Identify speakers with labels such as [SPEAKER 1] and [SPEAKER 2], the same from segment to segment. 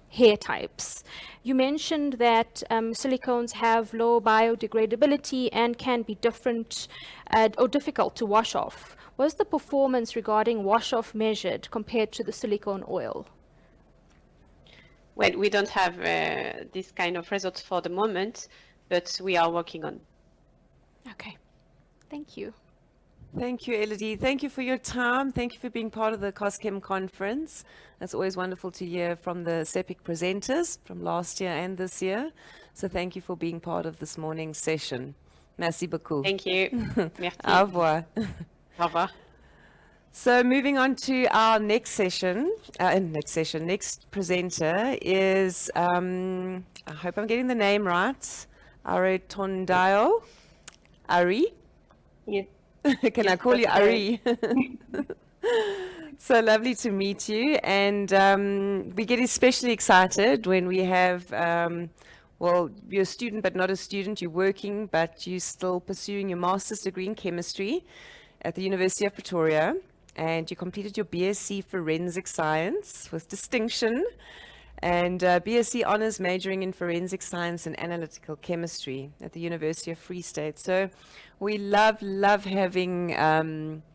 [SPEAKER 1] hair types. You mentioned that silicones have low biodegradability and can be different or difficult to wash off. Was the performance regarding wash off measured compared to the silicone oil?
[SPEAKER 2] Well, we don't have this kind of results for the moment, but we are working on.
[SPEAKER 1] Okay, thank you.
[SPEAKER 3] Thank you, Elodie. Thank you for your time. Thank you for being part of the COSCHEM conference. It's always wonderful to hear from the CEPIC presenters from last year and this year. So thank you for being part of this morning's session. Merci beaucoup.
[SPEAKER 2] Thank you. Merci.
[SPEAKER 3] Au revoir.
[SPEAKER 2] Au revoir.
[SPEAKER 3] So moving on to our next session, next presenter is, I hope I'm getting the name right, Aretondayo Ari.
[SPEAKER 2] Yes.
[SPEAKER 3] Can I call you Ari? So lovely to meet you. And we get especially excited when we have, well, you're a student, but not a student. You're working, but you're still pursuing your master's degree in chemistry at the University of Pretoria. And you completed your BSc Forensic Science with distinction and BSc Honours majoring in Forensic Science and Analytical Chemistry at the University of Free State. So we love having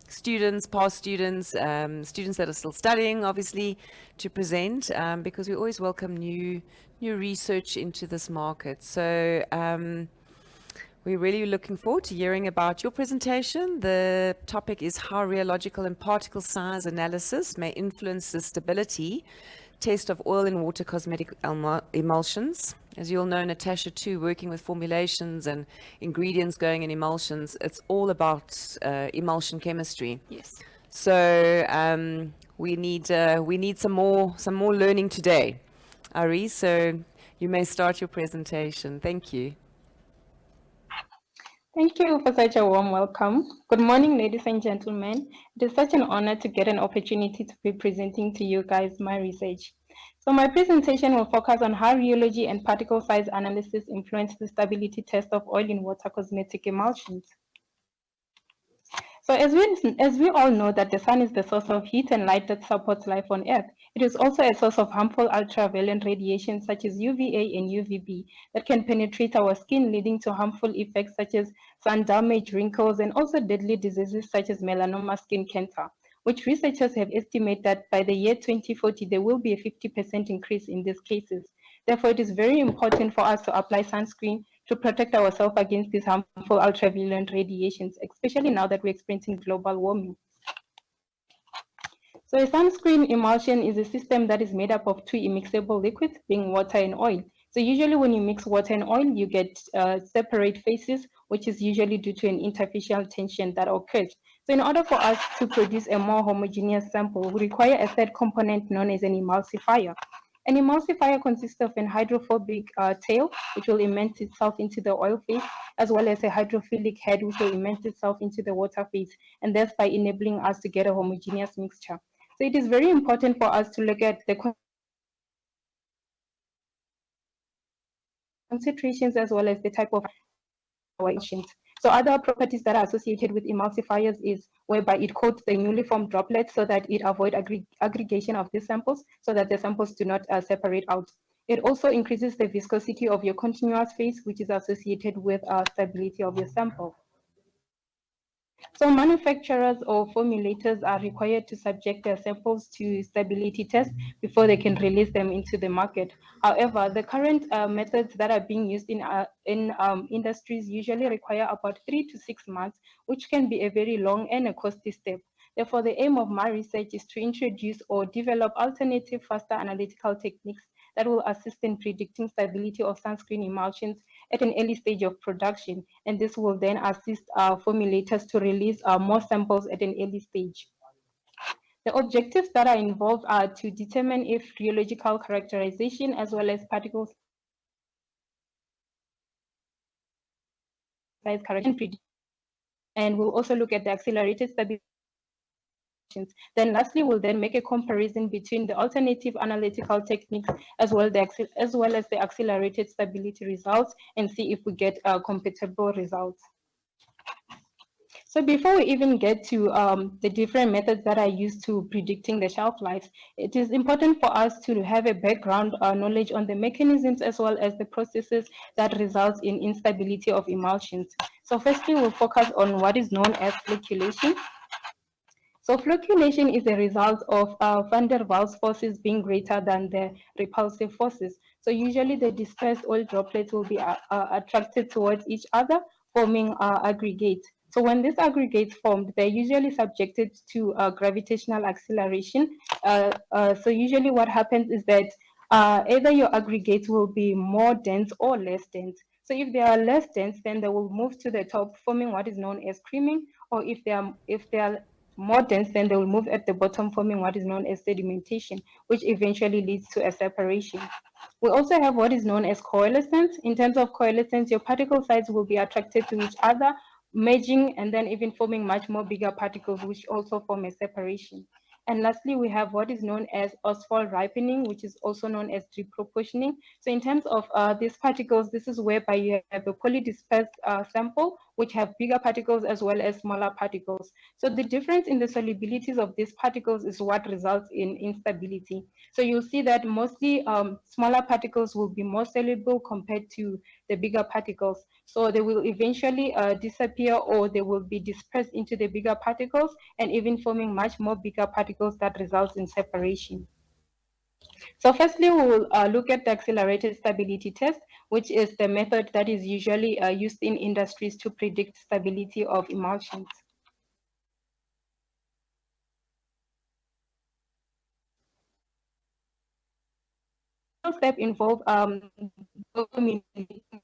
[SPEAKER 3] students, past students, students that are still studying, obviously, to present because we always welcome new research into this market. So we're really looking forward to hearing about your presentation. The topic is how rheological and particle size analysis may influence the stability test of oil and water cosmetic emulsions. As you all know, Natasha too, working with formulations and ingredients going in emulsions, it's all about emulsion chemistry.
[SPEAKER 1] Yes.
[SPEAKER 3] So we need some more learning today. Ari, so you may start your presentation. Thank you.
[SPEAKER 4] Thank you for such a warm welcome. Good morning, ladies and gentlemen. It is such an honor to get an opportunity to be presenting to you guys my research. So my presentation will focus on how rheology and particle size analysis influence the stability test of oil in water cosmetic emulsions. So as we all know that the sun is the source of heat and light that supports life on Earth, it is also a source of harmful ultraviolet radiation such as UVA and UVB that can penetrate our skin, leading to harmful effects such as sun damage, wrinkles, and also deadly diseases such as melanoma skin cancer, which researchers have estimated that by the year 2040, there will be a 50% increase in these cases. Therefore, it is very important for us to apply sunscreen to protect ourselves against these harmful ultraviolet radiations, especially now that we're experiencing global warming. So a sunscreen emulsion is a system that is made up of two immiscible liquids, being water and oil. So usually when you mix water and oil, you get separate phases, which is usually due to an interfacial tension that occurs. So in order for us to produce a more homogeneous sample, we require a third component known as an emulsifier. An emulsifier consists of an hydrophobic tail, which will immerse itself into the oil phase, as well as a hydrophilic head, which will immerse itself into the water phase, and thereby enabling us to get a homogeneous mixture. So it is very important for us to look at the concentrations as well as the type of emulsions. So other properties that are associated with emulsifiers is whereby it coats the newly formed droplets so that it avoids aggregation of the samples so that the samples do not separate out. It also increases the viscosity of your continuous phase, which is associated with stability of your sample. So manufacturers or formulators are required to subject their samples to stability tests before they can release them into the market. However, the current methods that are being used in industries usually require about 3 to 6 months, which can be a very long and a costly step. Therefore, the aim of my research is to introduce or develop alternative, faster analytical techniques that will assist in predicting stability of sunscreen emulsions at an early stage of production, and this will then assist our formulators to release more samples at an early stage. The objectives that are involved are to determine if rheological characterization as well as particle size characterization, and we'll also look at the accelerated stability. Then lastly, we'll then make a comparison between the alternative analytical techniques as well as the accelerated stability results and see if we get compatible results. So before we even get to the different methods that are used to predicting the shelf life, it is important for us to have a background knowledge on the mechanisms as well as the processes that result in instability of emulsions. So firstly, we'll focus on what is known as flocculation. So flocculation is a result of van der Waals forces being greater than the repulsive forces. So usually the dispersed oil droplets will be attracted towards each other, forming aggregates. So when these aggregates formed, they're usually subjected to gravitational acceleration. So usually what happens is that either your aggregates will be more dense or less dense. So if they are less dense, then they will move to the top, forming what is known as creaming, or if they are more dense, then they will move at the bottom, forming what is known as sedimentation, which eventually leads to a separation. We also have what is known as coalescence. In terms of coalescence, your particle size will be attracted to each other, merging, and then even forming much more bigger particles, which also form a separation. And lastly, we have what is known as Ostwald ripening, which is also known as deproportioning. So in terms of these particles, this is whereby you have a polydispersed sample, which have bigger particles as well as smaller particles. So the difference in the solubilities of these particles is what results in instability. So you'll see that mostly smaller particles will be more soluble compared to the bigger particles. So they will eventually disappear, or they will be dispersed into the bigger particles and even forming much more bigger particles that results in separation. So firstly, we will look at the accelerated stability test, which is the method that is usually used in industries to predict stability of emulsions. Step involve documenting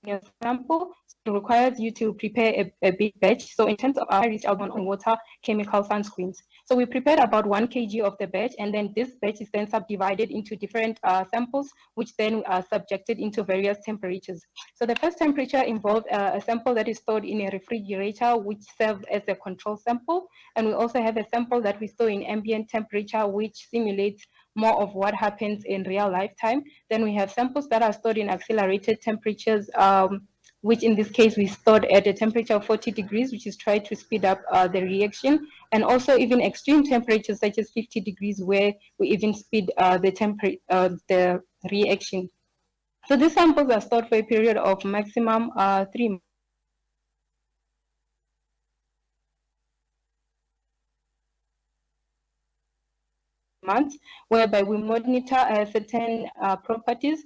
[SPEAKER 4] your sample. So it requires you to prepare a big batch. So in terms of our reach out on water chemical sunscreens. So we prepared about 1 kg of the batch, and then this batch is then subdivided into different samples, which then are subjected into various temperatures. So the first temperature involved a sample that is stored in a refrigerator, which serves as a control sample. And we also have a sample that we store in ambient temperature, which simulates more of what happens in real lifetime. Then we have samples that are stored in accelerated temperatures, which in this case we stored at a temperature of 40 degrees, which is trying to speed up the reaction, and also even extreme temperatures such as 50 degrees, where we even speed the reaction. So these samples are stored for a period of maximum 3 months. Whereby we monitor certain properties.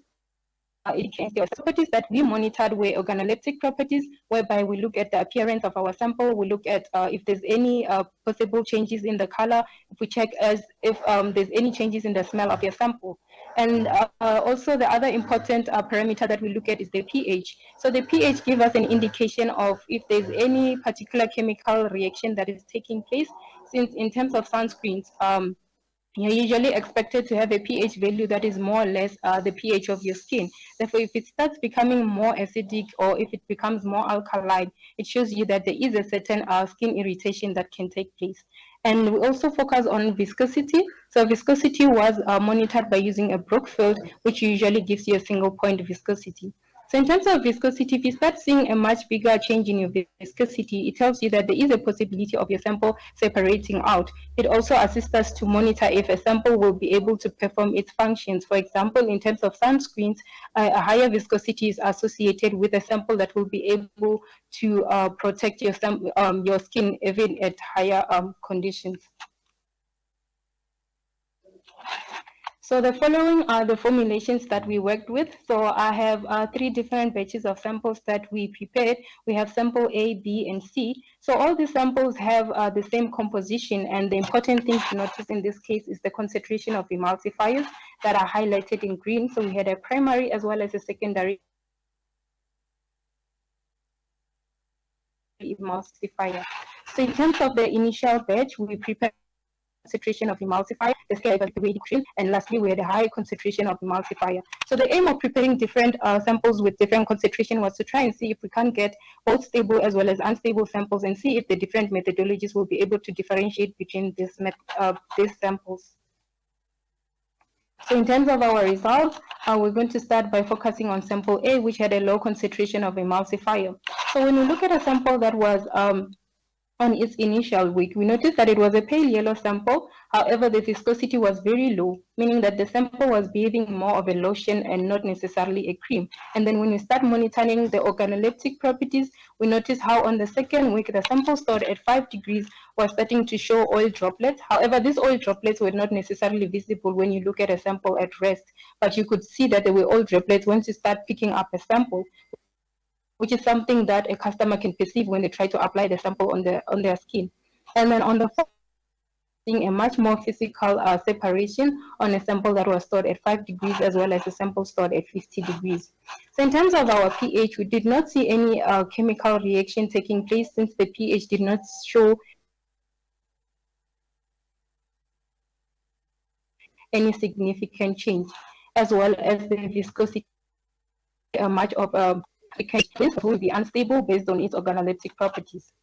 [SPEAKER 4] The properties that we monitored were organoleptic properties, whereby we look at the appearance of our sample, we look at if there's any possible changes in the color, if we check as if there's any changes in the smell of your sample. And also the other important parameter that we look at is the pH. So the pH gives us an indication of if there's any particular chemical reaction that is taking place, since in terms of sunscreens, you're usually expected to have a pH value that is more or less the pH of your skin. Therefore, if it starts becoming more acidic or if it becomes more alkaline, it shows you that there is a certain skin irritation that can take place. And we also focus on viscosity. So viscosity was monitored by using a Brookfield, which usually gives you a single point viscosity. So in terms of viscosity, if you start seeing a much bigger change in your viscosity, it tells you that there is a possibility of your sample separating out. It also assists us to monitor if a sample will be able to perform its functions. For example, in terms of sunscreens, a higher viscosity is associated with a sample that will be able to protect your skin even at higher conditions. So the following are the formulations that we worked with. So I have 3 different batches of samples that we prepared. We have sample A, B, and C. So all the samples have the same composition, and the important thing to notice in this case is the concentration of emulsifiers that are highlighted in green. So we had a primary as well as a secondary emulsifier. So in terms of the initial batch, we prepared concentration of emulsifier, the scale evaluated cream, and lastly we had a high concentration of emulsifier. So the aim of preparing different samples with different concentration was to try and see if we can get both stable as well as unstable samples and see if the different methodologies will be able to differentiate between these samples. So in terms of our results, we're going to start by focusing on sample A, which had a low concentration of emulsifier. So when we look at a sample that was on its initial week, we noticed that it was a pale yellow sample. However, the viscosity was very low, meaning that the sample was behaving more of a lotion and not necessarily a cream. And then when we start monitoring the organoleptic properties, we notice how on the second week, the sample stored at 5 degrees was starting to show oil droplets. However, these oil droplets were not necessarily visible when you look at a sample at rest, but you could see that there were oil droplets once you start picking up a sample, which is something that a customer can perceive when they try to apply the sample on their skin. And then on the seeing a much more physical separation on a sample that was stored at 5 degrees as well as a sample stored at 50 degrees. So in terms of our pH, we did not see any chemical reaction taking place since the pH did not show any significant change, as well as the viscosity much of a will be unstable based on its organoleptic properties.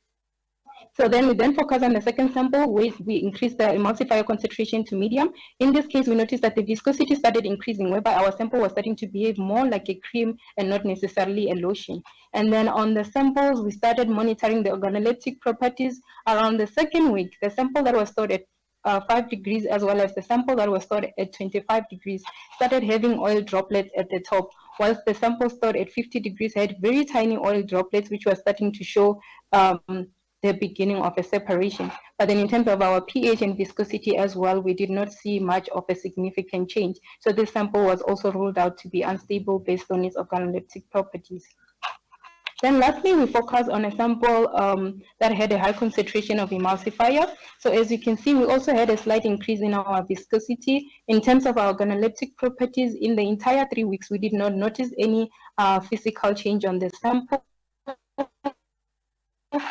[SPEAKER 4] So then we focus on the second sample where we increase the emulsifier concentration to medium. In this case, we noticed that the viscosity started increasing, whereby our sample was starting to behave more like a cream and not necessarily a lotion. And then on the samples, we started monitoring the organoleptic properties. Around the second week, the sample that was stored at 5 degrees as well as the sample that was stored at 25 degrees started having oil droplets at the top, whilst the sample stored at 50 degrees had very tiny oil droplets, which were starting to show the beginning of a separation. But then in terms of our pH and viscosity as well, we did not see much of a significant change. So this sample was also ruled out to be unstable based on its organoleptic properties. Then lastly, we focus on a sample that had a high concentration of emulsifier. So as you can see, we also had a slight increase in our viscosity. In terms of our organoleptic properties, in the entire 3 weeks, we did not notice any physical change on the sample.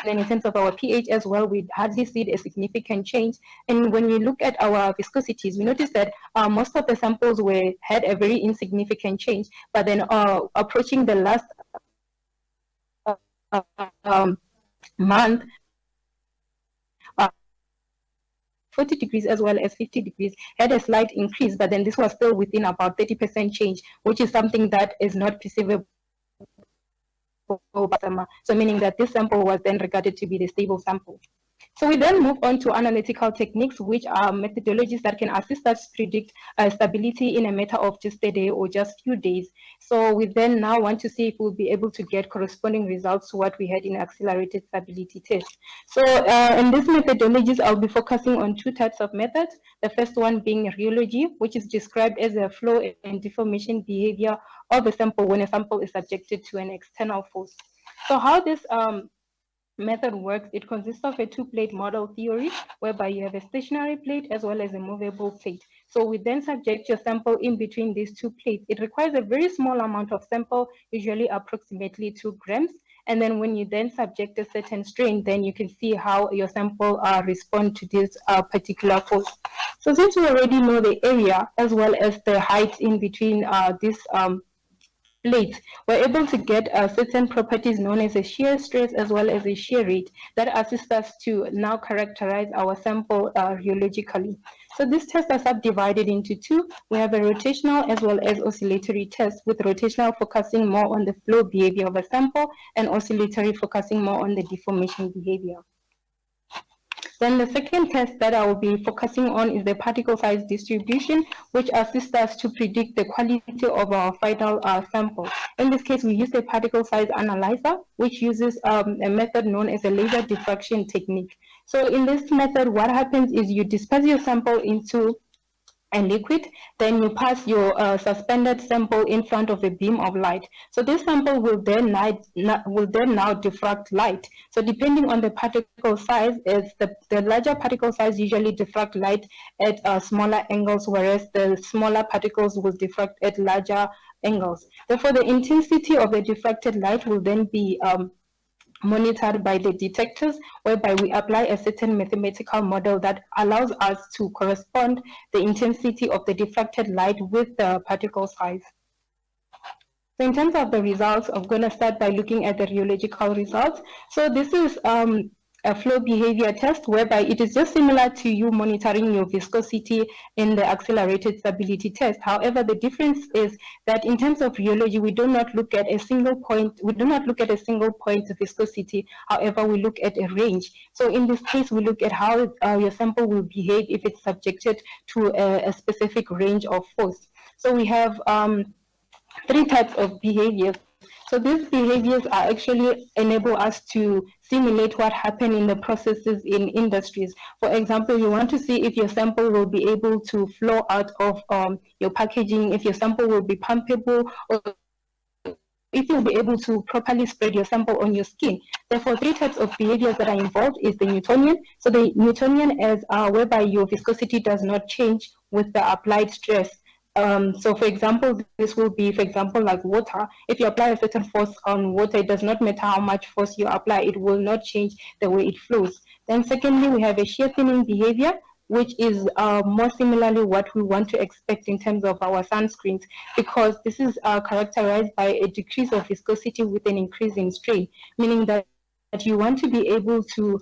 [SPEAKER 4] Then in terms of our pH as well, we hardly see a significant change. And when we look at our viscosities, we notice that most of the samples had a very insignificant change. But then approaching the last month, 40 degrees as well as 50 degrees had a slight increase, but then this was still within about 30% change, which is something that is not perceivable. So meaning that this sample was then regarded to be the stable sample. So we then move on to analytical techniques, which are methodologies that can assist us predict stability in a matter of just a day or just few days. So we then now want to see if we'll be able to get corresponding results to what we had in accelerated stability test. So in these methodologies, I'll be focusing on 2 types of methods. The first one being rheology, which is described as a flow and deformation behavior of a sample when a sample is subjected to an external force. So how this method works, it consists of a 2-plate model theory, whereby you have a stationary plate as well as a movable plate. So we then subject your sample in between these 2 plates. It requires a very small amount of sample, usually approximately 2 grams. And then when you then subject a certain strain, then you can see how your sample respond to this particular force. So since we already know the area as well as the height in between this plates, we're able to get certain properties known as a shear stress as well as a shear rate that assist us to now characterize our sample rheologically. So these tests are subdivided into 2. We have a rotational as well as oscillatory test, with rotational focusing more on the flow behavior of a sample and oscillatory focusing more on the deformation behavior. Then the second test that I will be focusing on is the particle size distribution, which assists us to predict the quality of our final sample. In this case, we use a particle size analyzer, which uses a method known as a laser diffraction technique. So in this method, what happens is you disperse your sample into a liquid, then you pass your suspended sample in front of a beam of light. So this sample will then now diffract light. So depending on the particle size, the larger particle size usually diffract light at smaller angles, whereas the smaller particles will diffract at larger angles. Therefore, the intensity of the diffracted light will then be monitored by the detectors, whereby we apply a certain mathematical model that allows us to correspond the intensity of the diffracted light with the particle size. So in terms of the results, I'm going to start by looking at the rheological results. So this is a flow behavior test, whereby it is just similar to you monitoring your viscosity in the accelerated stability test. However, the difference is that in terms of rheology, we do not look at a single point. We do not look at a single point of viscosity. However, we look at a range. So in this case, we look at how your sample will behave if it's subjected to a specific range of force. So we have 3 types of behaviors. So these behaviors are actually enable us to simulate what happened in the processes in industries. For example, you want to see if your sample will be able to flow out of your packaging, if your sample will be pumpable, or if you'll be able to properly spread your sample on your skin. Therefore, 3 types of behaviors that are involved is the Newtonian. So the Newtonian is whereby your viscosity does not change with the applied stress. So for example, this will be, for example, like water. If you apply a certain force on water, it does not matter how much force you apply, it will not change the way it flows. Then secondly, we have a shear thinning behavior, which is more similarly what we want to expect in terms of our sunscreens, because this is characterized by a decrease of viscosity with an increase in strain, meaning that you want to be able to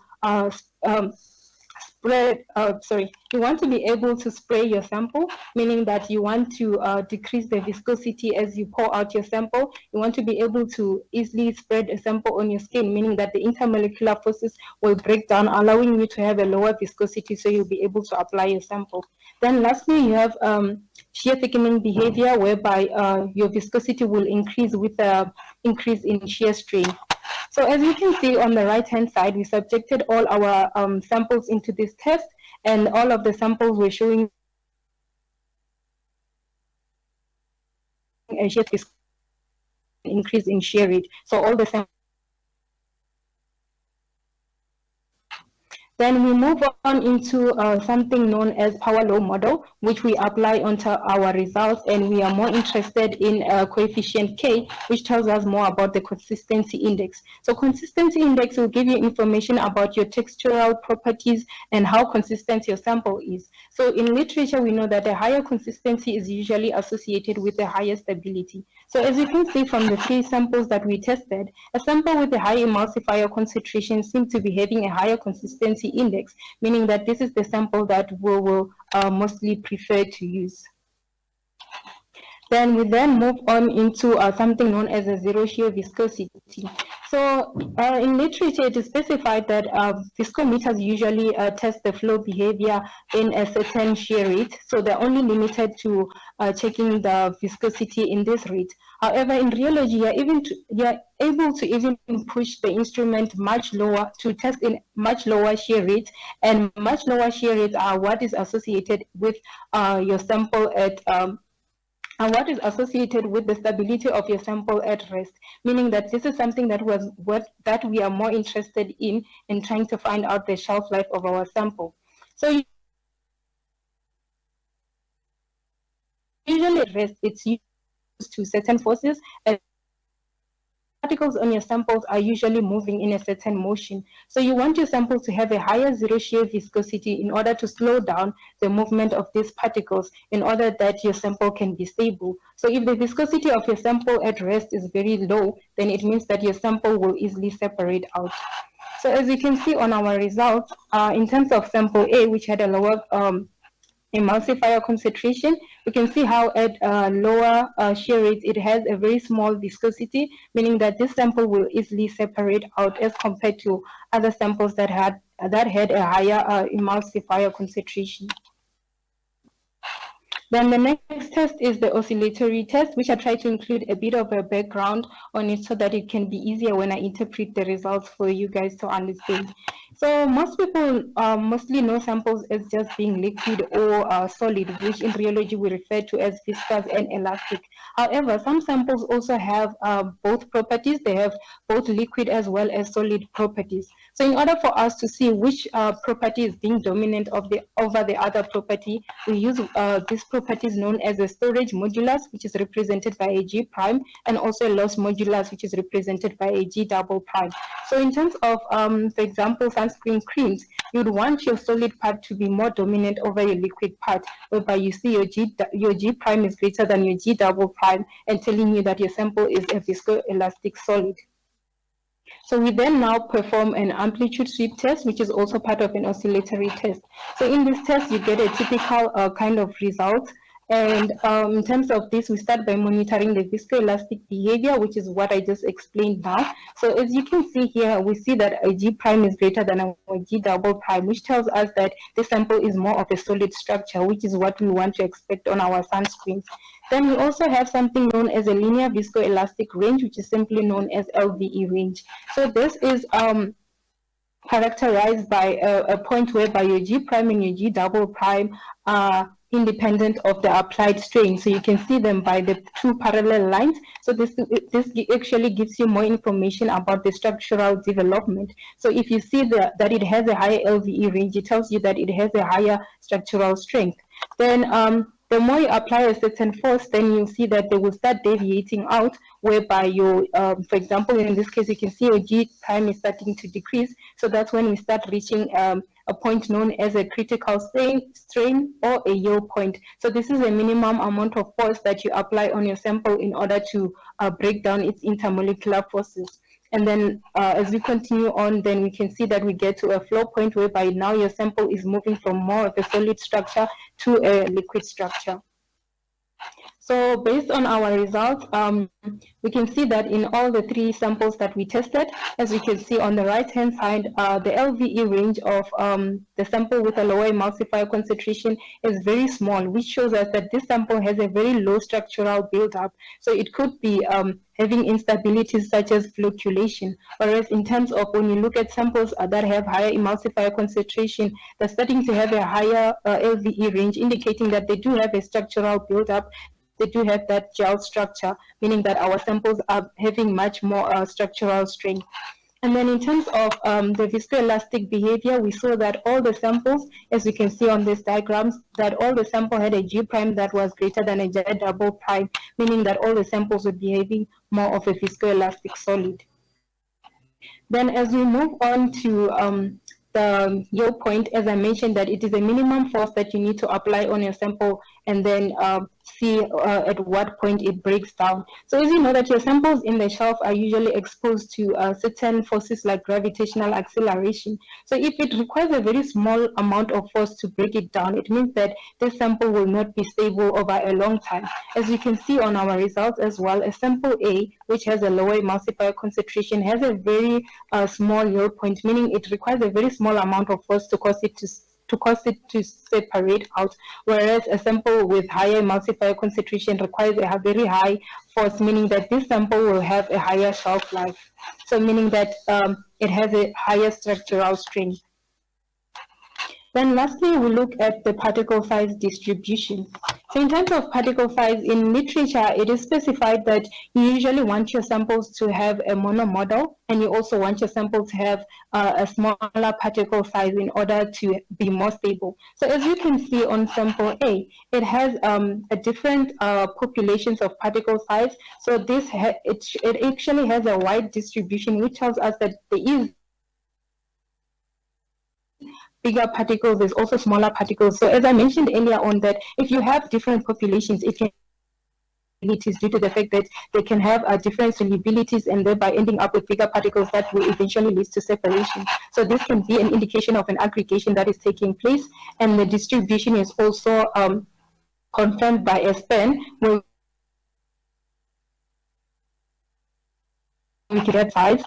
[SPEAKER 4] you want to be able to spray your sample, meaning that you want to decrease the viscosity as you pour out your sample. You want to be able to easily spread a sample on your skin, meaning that the intermolecular forces will break down, allowing you to have a lower viscosity, so you'll be able to apply your sample. Then lastly, you have shear thickening behavior, whereby your viscosity will increase with the increase in shear strain. So as you can see on the right-hand side, we subjected all our samples into this test, and all of the samples were showing a shear increase in shear rate. So all the samples. Then we move on into something known as power law model, which we apply onto our results, and we are more interested in coefficient K, which tells us more about the consistency index. So consistency index will give you information about your textural properties and how consistent your sample is. So in literature, we know that a higher consistency is usually associated with a higher stability. So as you can see from the 3 samples that we tested, a sample with a high emulsifier concentration seems to be having a higher consistency index, meaning that this is the sample that we will mostly prefer to use. Then we move on into something known as a zero shear viscosity. So in literature, it is specified that viscometers usually test the flow behavior in a certain shear rate. So they're only limited to checking the viscosity in this rate. However, in rheology, you're able to even push the instrument much lower to test in much lower shear rates, and much lower shear rates are what is associated with your sample at and what is associated with the stability of your sample at rest, meaning that this is something that we are more interested in trying to find out the shelf life of our sample. So usually at rest, it's used to certain forces, and particles on your samples are usually moving in a certain motion. So you want your sample to have a higher zero shear viscosity in order to slow down the movement of these particles, in order that your sample can be stable. So if the viscosity of your sample at rest is very low, then it means that your sample will easily separate out. So as you can see on our results, in terms of sample A, which had a lower emulsifier concentration, we can see how at lower shear rates it has a very small viscosity, meaning that this sample will easily separate out as compared to other samples that had a higher emulsifier concentration. Then the next test is the oscillatory test, which I try to include a bit of a background on it so that it can be easier when I interpret the results for you guys to understand. So most people mostly know samples as just being liquid or solid, which in rheology we refer to as viscous and elastic. However, some samples also have both properties. They have both liquid as well as solid properties. So in order for us to see which property is being dominant over the other property, we use this property is known as a storage modulus, which is represented by a G prime, and also a loss modulus, which is represented by a G double prime. So in terms of, for example, sunscreen creams, you'd want your solid part to be more dominant over your liquid part, whereby you see your G prime is greater than your G double prime, and telling you that your sample is a viscoelastic solid. So we then now perform an amplitude sweep test, which is also part of an oscillatory test. So in this test, you get a typical kind of result. And in terms of this, we start by monitoring the viscoelastic behavior, which is what I just explained now. So as you can see here, we see that a G prime is greater than a G double prime, which tells us that the sample is more of a solid structure, which is what we want to expect on our sunscreens. Then we also have something known as a linear viscoelastic range, which is simply known as LVE range. So this is characterized by a point whereby your G prime and your G double prime are independent of the applied strain. So you can see them by the two parallel lines. So this actually gives you more information about the structural development. So if you see that it has a higher LVE range, it tells you that it has a higher structural strength. Then the more you apply a certain force, then you see that they will start deviating out, whereby your, for example, in this case, you can see your G prime is starting to decrease. So that's when we start reaching a point known as a critical strain or a yield point. So this is a minimum amount of force that you apply on your sample in order to break down its intermolecular forces. And then as we continue on, then we can see that we get to a flow point whereby now your sample is moving from more of a solid structure to a liquid structure. So based on our results, we can see that in all the three samples that we tested, as we can see on the right-hand side, the LVE range of the sample with a lower emulsifier concentration is very small, which shows us that this sample has a very low structural buildup. So it could be having instabilities such as flocculation. Whereas in terms of when you look at samples that have higher emulsifier concentration, they're starting to have a higher LVE range, indicating that they do have a structural buildup. They do have that gel structure, meaning that our samples are having much more structural strength. And then in terms of the viscoelastic behavior, we saw that all the samples, as you can see on these diagrams, that all the sample had a G prime that was greater than a J double prime, meaning that all the samples were behaving more of a viscoelastic solid. Then as we move on to the yield point, as I mentioned, that it is a minimum force that you need to apply on your sample and then see at what point it breaks down. So as you know that your samples in the shelf are usually exposed to certain forces like gravitational acceleration. So if it requires a very small amount of force to break it down, it means that this sample will not be stable over a long time. As you can see on our results as well, a sample A, which has a lower emulsifier concentration, has a very small yield point, meaning it requires a very small amount of force to cause it to separate out, whereas a sample with higher emulsifier concentration requires a very high force, meaning that this sample will have a higher shelf life. So meaning that it has a higher structural strength. Then lastly, we look at the particle size distribution. So in terms of particle size, in literature, it is specified that you usually want your samples to have a monomodal, and you also want your sample to have a smaller particle size in order to be more stable. So as you can see on sample A, it has a different populations of particle size. So this it actually has a wide distribution, which tells us that there is bigger particles, there's also smaller particles. So as I mentioned earlier on, that if you have different populations, it can due to the fact that they can have different solubilities and thereby ending up with bigger particles that will eventually lead to separation. So this can be an indication of an aggregation that is taking place, and the distribution is also confirmed by a span where we can get size,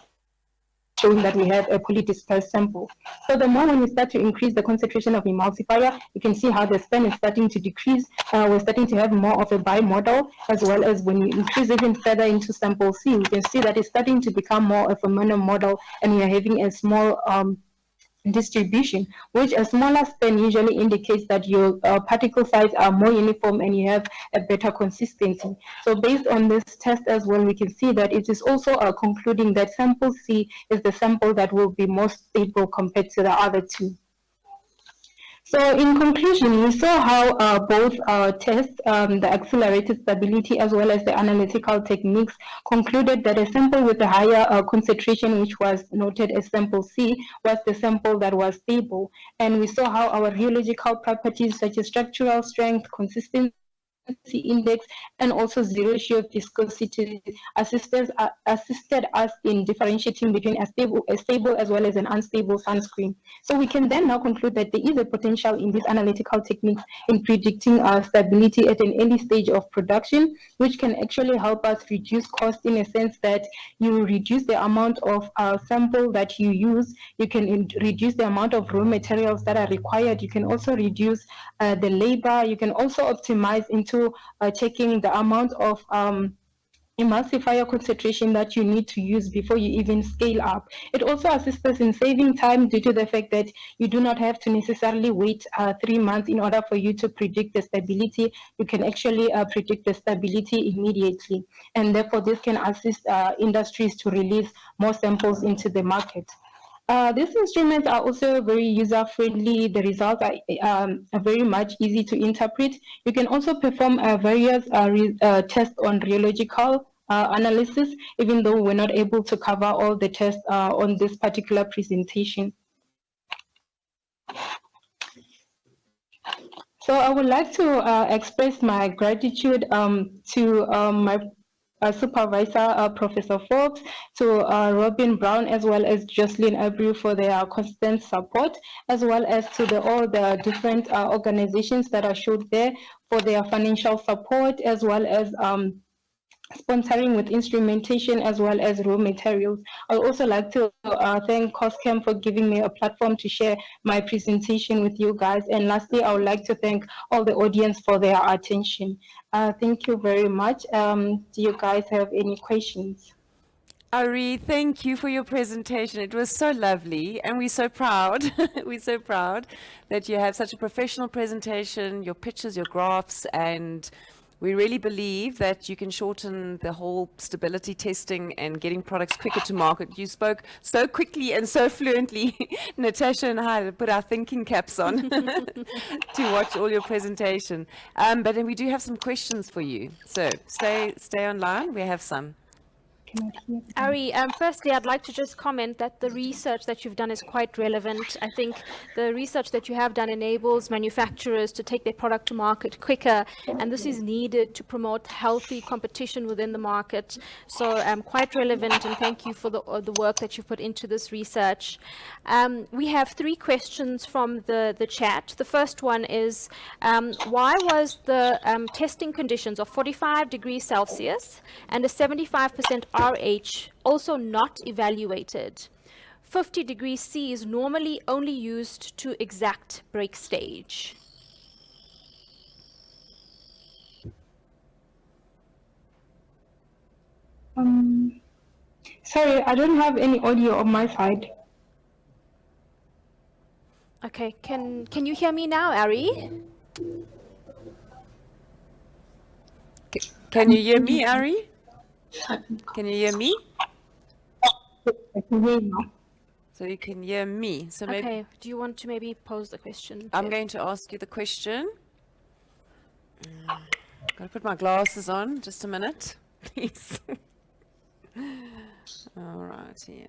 [SPEAKER 4] showing that we have a polydispersed sample. So the more when we start to increase the concentration of emulsifier, you can see how the span is starting to decrease. We're starting to have more of a bimodal, as well as when you increase even further into sample C, you can see that it's starting to become more of a monomodal, and we are having a small distribution, which a smaller span usually indicates that your particle size are more uniform and you have a better consistency. So based on this test as well, we can see that it is also concluding that sample C is the sample that will be most stable compared to the other two. So in conclusion, we saw how both tests, the accelerated stability as well as the analytical techniques, concluded that a sample with a higher concentration, which was noted as sample C, was the sample that was stable. And we saw how our rheological properties such as structural strength, consistency, index and also zero shear viscosity assisted us in differentiating between a stable as well as an unstable sunscreen. So we can then now conclude that there is a potential in these analytical techniques in predicting stability at an early stage of production, which can actually help us reduce cost in a sense that you reduce the amount of sample that you use, you can reduce the amount of raw materials that are required, you can also reduce the labor, you can also optimize into checking the amount of emulsifier concentration that you need to use before you even scale up. It also assists us in saving time due to the fact that you do not have to necessarily wait 3 months in order for you to predict the stability. You can actually predict the stability immediately. And therefore, this can assist industries to release more samples into the market. These instruments are also very user-friendly. The results are very much easy to interpret. You can also perform various tests on rheological analysis, even though we're not able to cover all the tests on this particular presentation. So I would like to express my gratitude to my supervisor, Professor Forbes, to Robin Brown, as well as Jocelyn Abreu for their constant support, as well as to all the different organizations that are showed there for their financial support, as well as sponsoring with instrumentation as well as raw materials. I'd also like to thank COSCAM for giving me a platform to share my presentation with you guys. And lastly, I would like to thank all the audience for their attention. Thank you very much. Do you guys have any questions?
[SPEAKER 3] Ari, thank you for your presentation. It was so lovely, and we're so proud. We're so proud that you have such a professional presentation, your pictures, your graphs, and we really believe that you can shorten the whole stability testing and getting products quicker to market. You spoke so quickly and so fluently. Natasha and I put our thinking caps on to watch all your presentation. But then we do have some questions for you. So stay online. We have some.
[SPEAKER 1] Ari, firstly, I'd like to just comment that the research that you've done is quite relevant. I think the research that you have done enables manufacturers to take their product to market quicker, and this is needed to promote healthy competition within the market. So quite relevant, and thank you for the work that you put into this research. We have 3 questions from the chat. The first one is, why was the testing conditions of 45 degrees Celsius and a 75% RH also not evaluated? 50 degrees C is normally only used to exact break stage.
[SPEAKER 4] Sorry, I don't have any audio on my side.
[SPEAKER 1] Okay, can you hear me now, Ari?
[SPEAKER 3] Can you hear me, Ari? Can you hear me?
[SPEAKER 4] I can hear you now.
[SPEAKER 3] So you can hear me. So maybe
[SPEAKER 1] Okay, do you want to maybe pose the question?
[SPEAKER 3] I'm going to ask you the question. Gotta put my glasses on, just a minute, please. All right, yeah.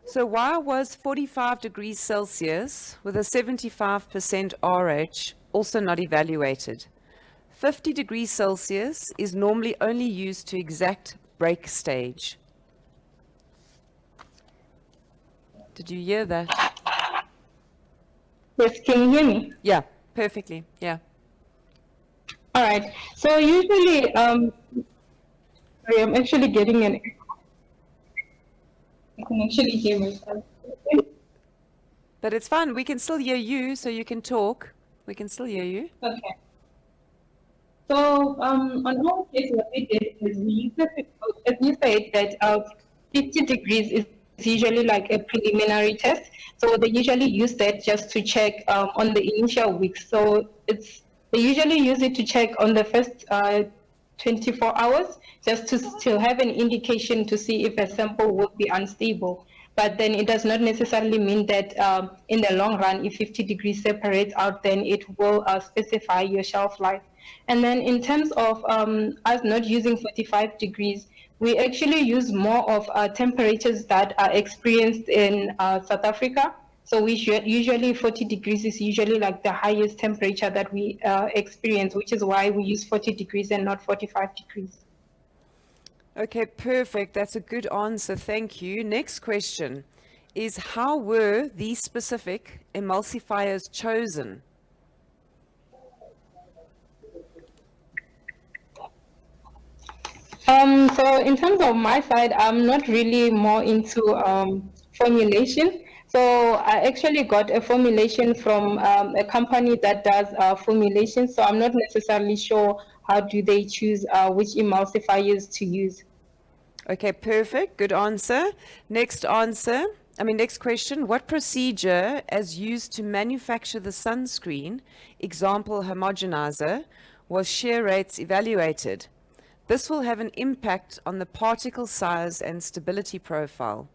[SPEAKER 3] So why was 45 degrees Celsius with a 75% RH also not evaluated? 50 degrees Celsius is normally only used to exact break stage. Did you hear that?
[SPEAKER 4] Yes, can you hear me?
[SPEAKER 3] Yeah, perfectly, yeah.
[SPEAKER 4] All right. So usually, sorry, I'm actually getting an echo. I can actually hear myself.
[SPEAKER 3] But it's fine, we can still hear you, so you can talk. We can still hear you.
[SPEAKER 4] Okay. So on our case, what we did is we used, as you said, that 50 degrees is usually like a preliminary test. So they usually use that just to check on the initial weeks. So they usually use it to check on the first 24 hours, just to have an indication to see if a sample will be unstable. But then it does not necessarily mean that in the long run, if 50 degrees separates out, then it will specify your shelf life. And then in terms of us not using 45 degrees, we actually use more of temperatures that are experienced in South Africa. So usually 40 degrees is usually like the highest temperature that we experience, which is why we use 40 degrees and not 45 degrees.
[SPEAKER 3] Okay, perfect. That's a good answer. Thank you. Next question is, how were these specific emulsifiers chosen?
[SPEAKER 4] So in terms of my side, I'm not really more into formulation. So I actually got a formulation from a company that does formulation. So I'm not necessarily sure how do they choose which emulsifiers to use.
[SPEAKER 3] Okay, perfect. Good answer. Next question. What procedure, as used to manufacture the sunscreen, example homogenizer, was shear rates evaluated? This will have an impact on the particle size and stability profile.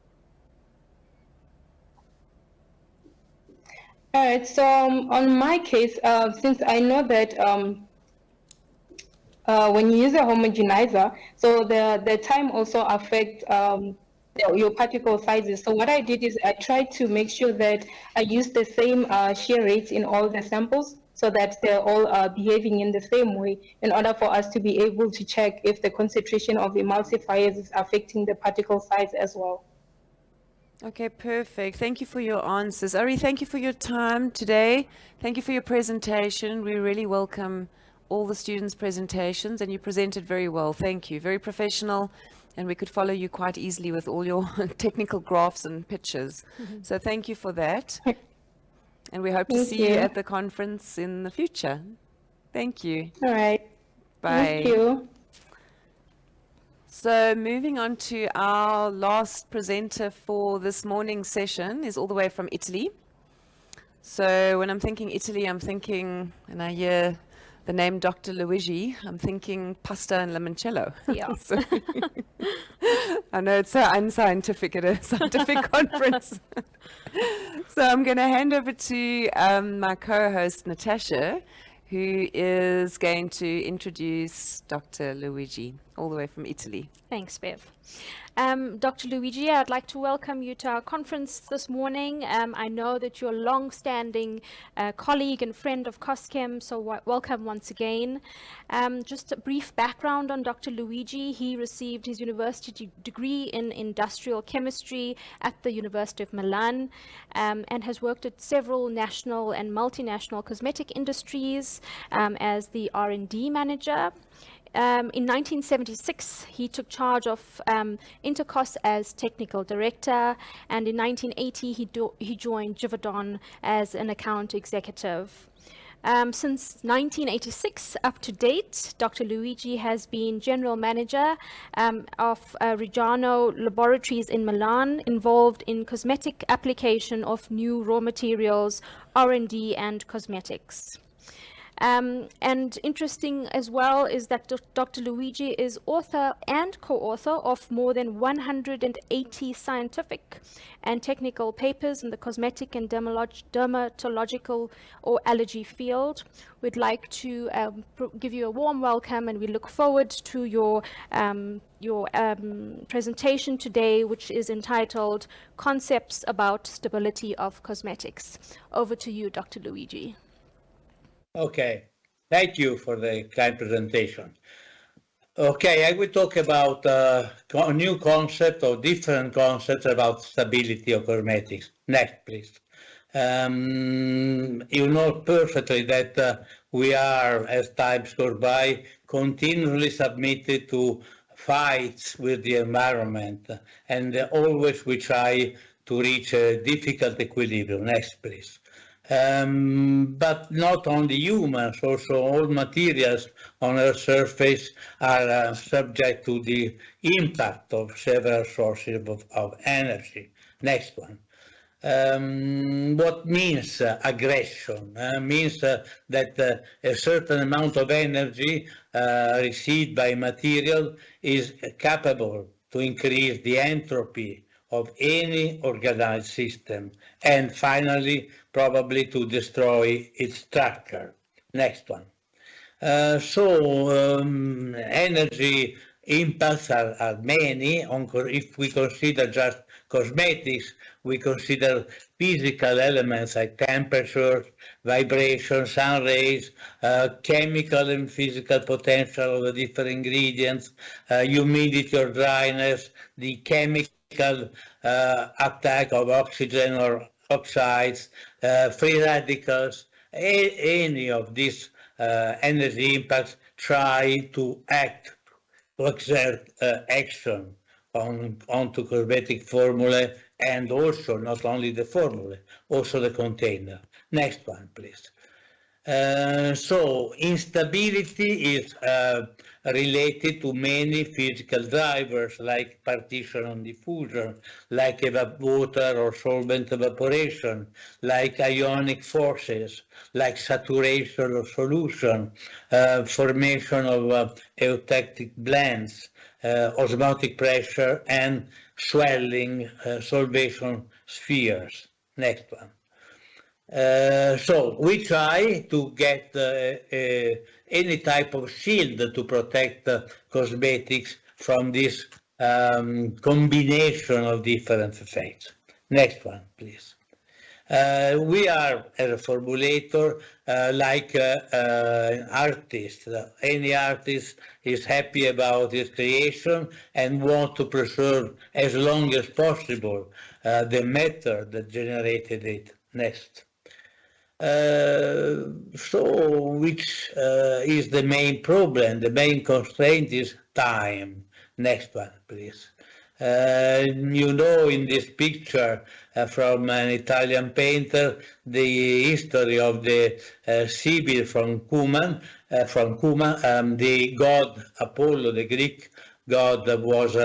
[SPEAKER 4] All right. So on my case, since I know that when you use a homogenizer, so the time also affects your particle sizes. So what I did is I tried to make sure that I used the same shear rates in all the samples, so that they're all behaving in the same way, in order for us to be able to check if the concentration of emulsifiers is affecting the particle size as well.
[SPEAKER 3] Okay, perfect. Thank you for your answers. Ari, thank you for your time today. Thank you for your presentation. We really welcome all the students' presentations, and you presented very well. Thank you. Very professional, and we could follow you quite easily with all your technical graphs and pictures. So thank you for that. And we hope to
[SPEAKER 4] Thank
[SPEAKER 3] see you
[SPEAKER 4] you.
[SPEAKER 3] at the conference in the future. Thank you.
[SPEAKER 4] All right.
[SPEAKER 3] Bye.
[SPEAKER 4] Thank you.
[SPEAKER 3] So moving on to our last presenter for this morning's session is all the way from Italy. So when I'm thinking Italy, I'm thinking, and I hear the name Dr. Luigi, I'm thinking pasta and limoncello.
[SPEAKER 1] Yeah.
[SPEAKER 3] So I know it's so unscientific at a scientific conference. So I'm going to hand over to my co-host Natasha, who is going to introduce Dr. Luigi, all the way from Italy.
[SPEAKER 1] Thanks, Bev. Dr. Luigi, I'd like to welcome you to our conference this morning. I know that you're a long-standing colleague and friend of COSCHEM, so welcome once again. Just a brief background on Dr. Luigi. He received his university degree in industrial chemistry at the University of Milan, and has worked at several national and multinational cosmetic industries as the R&D manager. In 1976, he took charge of Intercos as technical director, and in 1980, he joined Givaudan as an account executive. Since 1986 up to date, Dr. Luigi has been general manager of Reggiano Laboratories in Milan, involved in cosmetic application of new raw materials, R&D, and cosmetics. And interesting as well is that Dr. Luigi is author and co-author of more than 180 scientific and technical papers in the cosmetic and dermatological or allergy field. We'd like to give you a warm welcome, and we look forward to your presentation today, which is entitled Concepts about Stability of Cosmetics. Over to you, Dr. Luigi.
[SPEAKER 5] Okay, thank you for the kind presentation. Okay, I will talk about a new concept or different concepts about stability of cosmetics. Next, please. You know perfectly that we are, as times go by, continually submitted to fights with the environment, and always we try to reach a difficult equilibrium. Next, please. But not only humans, also all materials on Earth's surface are subject to the impact of several sources of energy. Next one. What means aggression? Means that a certain amount of energy received by material is capable to increase the entropy of any organized system, and finally, probably to destroy its structure. Next one. Energy impacts are many if we consider just cosmetics, we consider physical elements like temperature, vibration, sun rays, chemical and physical potential of the different ingredients, humidity or dryness, the chemical attack of oxygen or oxides, free radicals, any of these energy impacts try to act, to exert action onto cosmetic formulae, and also not only the formula, also the container. Next one, please. So instability is related to many physical drivers like partition and diffusion, like water or solvent evaporation, like ionic forces, like saturation of solution, formation of eutectic blends, osmotic pressure, and swelling solvation spheres. Next one. So we try to get any type of shield to protect cosmetics from this combination of different effects. Next one, please. We are, as a formulator, like an artist. Any artist is happy about his creation and wants to preserve as long as possible the matter that generated it. Next. So which is the main problem? The main constraint is time. Next one, please. You know, in this picture from an Italian painter, the history of the Sibyl from Cumae, the god Apollo, the Greek god, was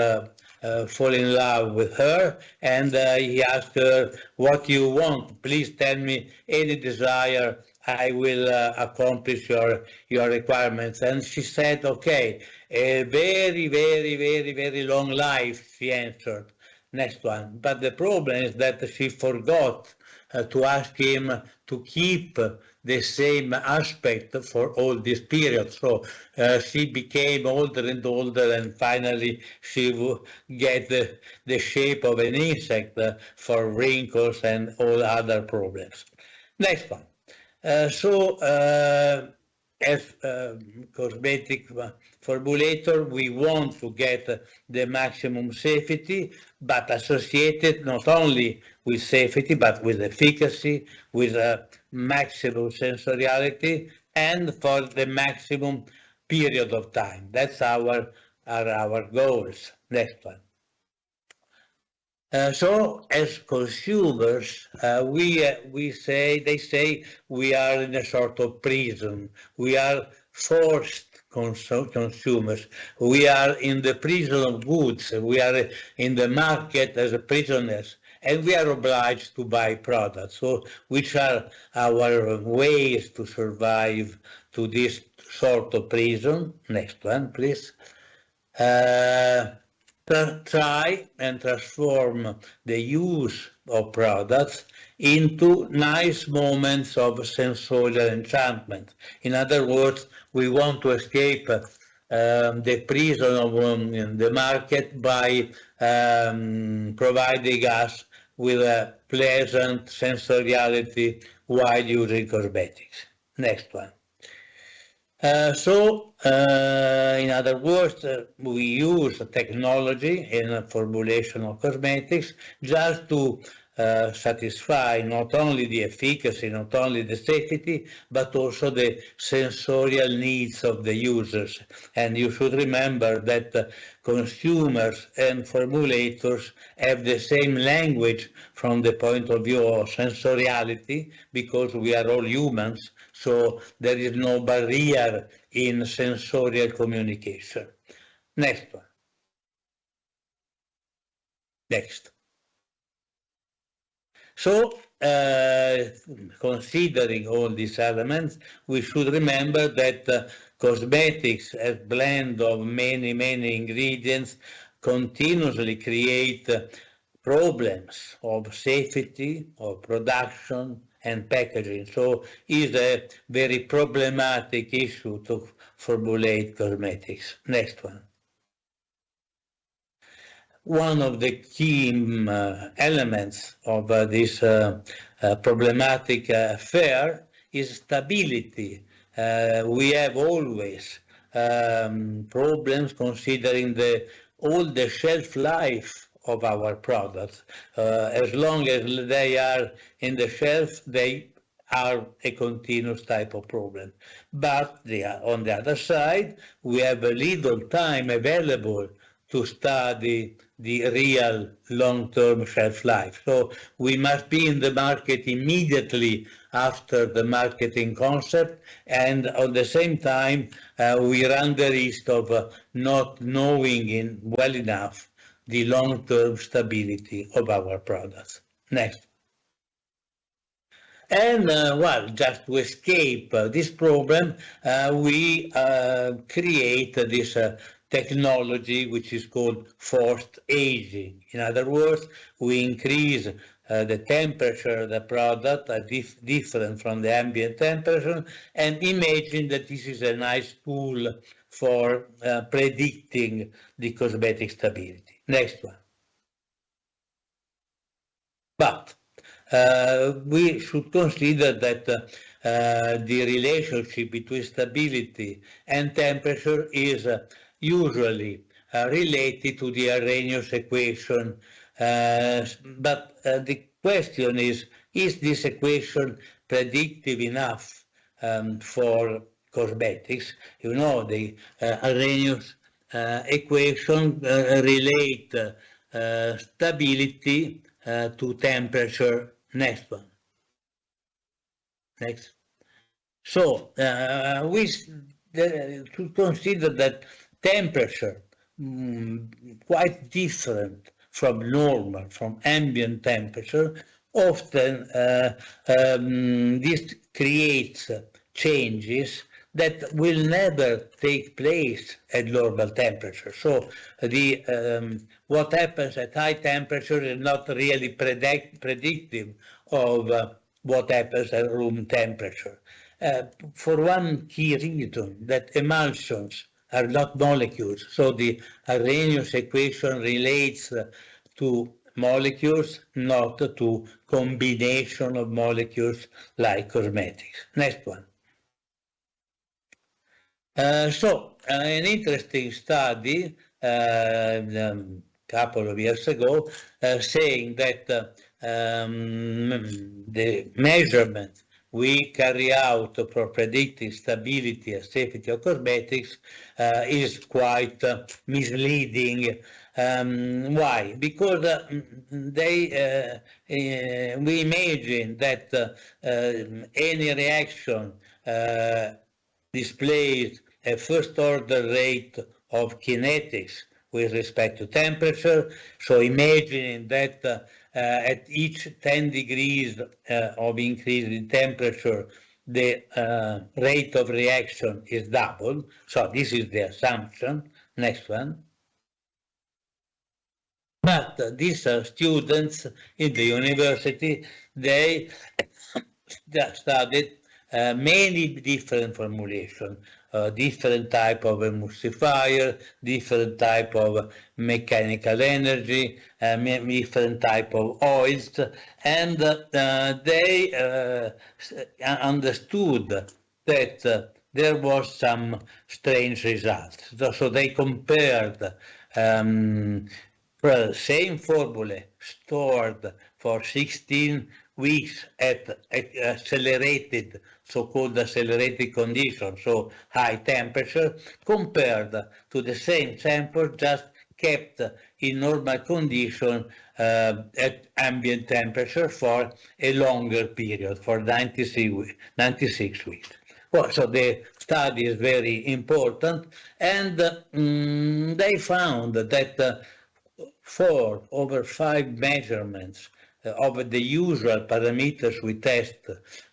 [SPEAKER 5] fall in love with her, and he asked her, what you want? Please tell me any desire, I will accomplish your requirements. And she said, okay, a very, very, very, very long life, she answered. Next one. But the problem is that she forgot to ask him to keep the same aspect for all this period. So she became older and older, and finally she would get the shape of an insect for wrinkles and all other problems. Next one. As cosmetic formulator, we want to get the maximum safety, but associated not only with safety, but with efficacy, with maximum sensoriality, and for the maximum period of time. That's our goals. Next one. So as consumers, they say we are in a sort of prison. We are forced consumers. We are in the prison of goods. We are in the market as prisoners, and we are obliged to buy products. So which are our ways to survive to this sort of prison? Next one, please. Try and transform the use of products into nice moments of sensorial enchantment. In other words, we want to escape the prison of the market by providing us with a pleasant sensoriality while using cosmetics. Next one. In other words, we use technology in the formulation of cosmetics just to satisfy not only the efficacy, not only the safety, but also the sensorial needs of the users. And you should remember that consumers and formulators have the same language from the point of view of sensoriality, because we are all humans. So there is no barrier in sensorial communication. Next one. Next. So, considering all these elements, we should remember that cosmetics, as blend of many, many ingredients, continuously create problems of safety, of production, and packaging. So it's a very problematic issue to formulate cosmetics. Next one. one of the key elements of this problematic affair is stability. We have always problems considering all the shelf life of our products. As long as they are in the shelf, they are a continuous type of problem. But on the other side, we have a little time available to study the real long-term shelf life. So we must be in the market immediately after the marketing concept, and at the same time, we run the risk of not knowing well enough the long-term stability of our products. Next. And well, just to escape this problem, we create this technology which is called forced aging. In other words, we increase the temperature of the product different from the ambient temperature, and imagine that this is a nice tool for predicting the cosmetic stability. Next one. But we should consider that the relationship between stability and temperature is usually related to the Arrhenius equation. But the question is this equation predictive enough for cosmetics? You know, the Arrhenius equation relate stability to temperature. Next one. Next. So we should consider that temperature quite different from normal, from ambient temperature. Often this creates changes that will never take place at normal temperature. So what happens at high temperature is not really predictive of what happens at room temperature. For one key reason, that emulsions are not molecules. So the Arrhenius equation relates to molecules, not to combination of molecules like cosmetics. Next one. So an interesting study a couple of years ago saying that the measurement we carry out for predicting stability and safety of cosmetics is quite misleading. Why? Because we imagine that any reaction displays a first order rate of kinetics with respect to temperature. So imagining that at each 10 degrees of increase in temperature, the rate of reaction is doubled. So this is the assumption. Next one. But these students in the university, they studied many different formulations, different type of emulsifier, different type of mechanical energy, different type of oils, and they understood that there was some strange results. So they compared same formula stored for 16 weeks at accelerated, so-called accelerated conditions, so high temperature, compared to the same sample just kept in normal condition at ambient temperature for a longer period, for 96 weeks. Well, so the study is very important, and they found that 4 over 5 measurements of the usual parameters we test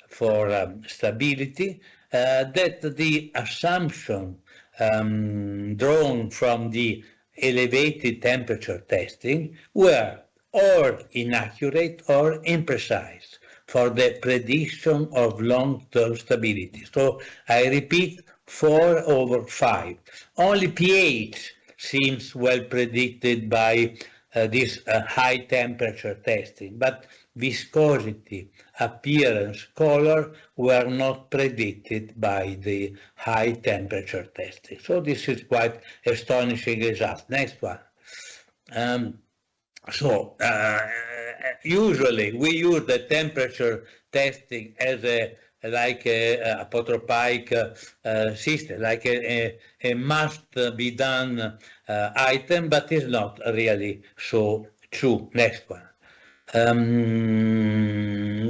[SPEAKER 5] for stability, that the assumption drawn from the elevated temperature testing were or inaccurate or imprecise for the prediction of long-term stability. So I repeat, 4 over 5. Only pH seems well predicted by this high temperature testing, but viscosity, appearance, color were not predicted by the high temperature testing. So this is quite astonishing result. Next one. So usually we use the temperature testing as a like a apotropaic system, like a must be done item, but it's not really so true. Next one.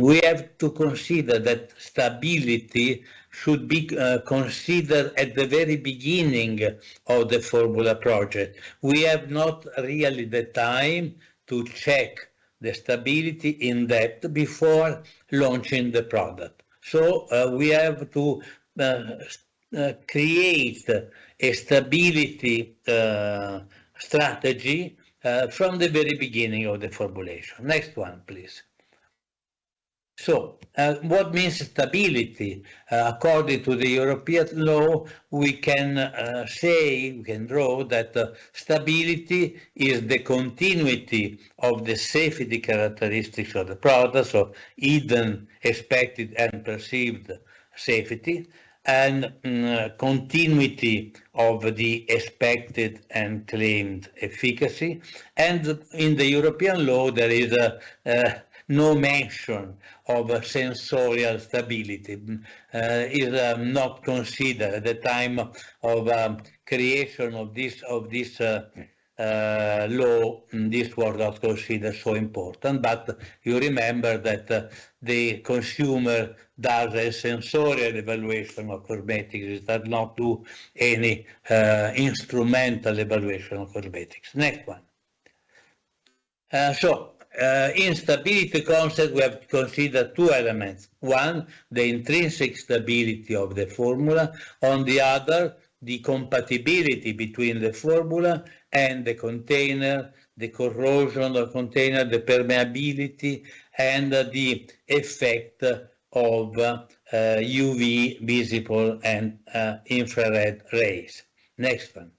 [SPEAKER 5] We have to consider that stability should be considered at the very beginning of the formula project. We have not really the time to check the stability in depth before launching the product. So we have to create a stability strategy from the very beginning of the formulation. Next one, please. So, what means stability? According to the European law, we can draw that stability is the continuity of the safety characteristics of the product, so hidden, expected, and perceived safety, and continuity of the expected and claimed efficacy. And in the European law, there is no mention of sensorial stability. Is not considered at the time of creation of this law. This was not considered so important, but you remember that the consumer does a sensorial evaluation of cosmetics. It does not do any instrumental evaluation of cosmetics. Next one. In stability concept, we have to consider two elements. One, the intrinsic stability of the formula. On the other, the compatibility between the formula and the container, the corrosion of the container, the permeability, and the effect of UV, visible, and infrared rays. Next one.